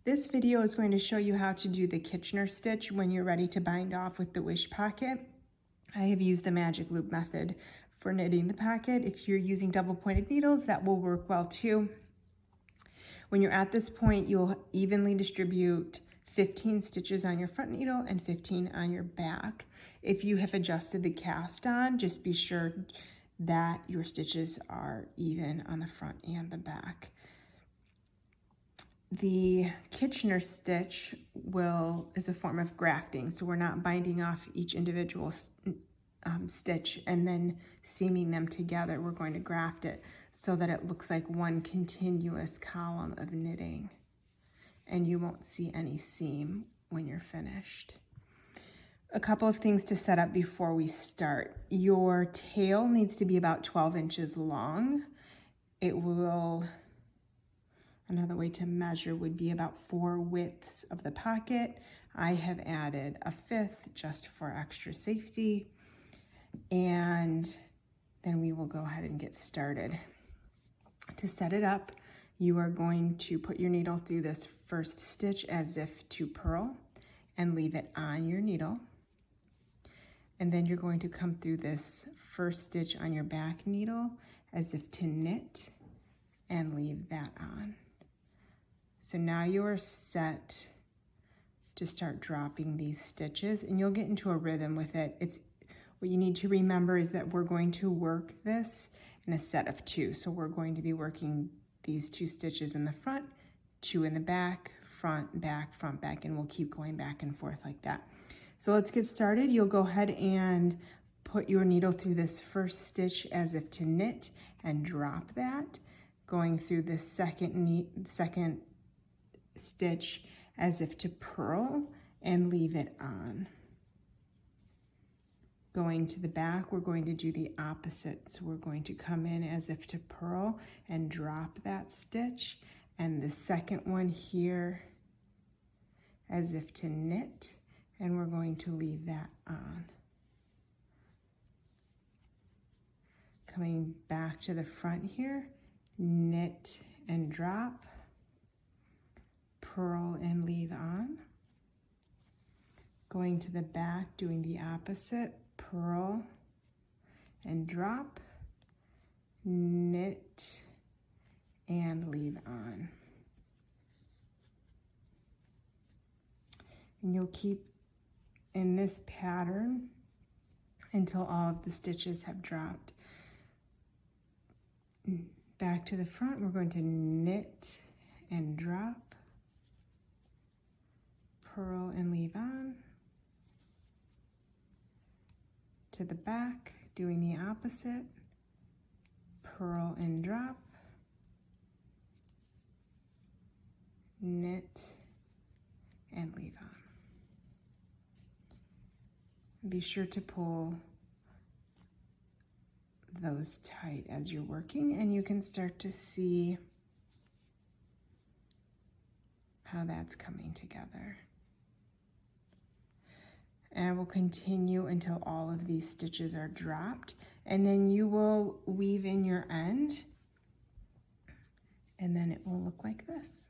This video is going to show you how to do the Kitchener stitch when you're ready to bind off with the wish pocket. I have used the magic loop method for knitting the pocket. If you're using double pointed needles, that will work well too. When you're at this point, you'll evenly distribute 15 stitches on your front needle and 15 on your back. If you have adjusted the cast on, just be sure that your stitches are even on the front and the back. The Kitchener stitch is a form of grafting, so we're not binding off each individual stitch and then seaming them together. We're going to graft it so that it looks like one continuous column of knitting, and you won't see any seam when you're finished. A couple of things to set up before we start. Your tail needs to be about 12 inches long. Another way to measure would be about 4 widths of the pocket. I have added a 5th just for extra safety. And then we will go ahead and get started. To set it up, you are going to put your needle through this first stitch as if to purl and leave it on your needle. And then you're going to come through this first stitch on your back needle as if to knit and leave that on. So now you are set to start dropping these stitches, and you'll get into a rhythm with it. What you need to remember is that we're going to work this in a set of 2. So we're going to be working these 2 stitches in the front, 2 in the back, front, back, and we'll keep going back and forth like that. So let's get started. You'll go ahead and put your needle through this first stitch as if to knit and drop that, going through the second stitch as if to purl and leave it on. Going to the back, we're going to do the opposite. So we're going to come in as if to purl and drop that stitch, and the second one here as if to knit, and we're going to leave that on. Coming back to the front here, knit and drop, purl and leave on. Going to the back, doing the opposite, purl and drop, knit and leave on. And you'll keep in this pattern until all of the stitches have dropped. Back to the front, we're going to knit and drop, purl and leave on. To the back, doing the opposite, purl and drop, knit and leave on. Be sure to pull those tight as you're working, and you can start to see how that's coming together. And we'll continue until all of these stitches are dropped, and then you will weave in your end, and then it will look like this.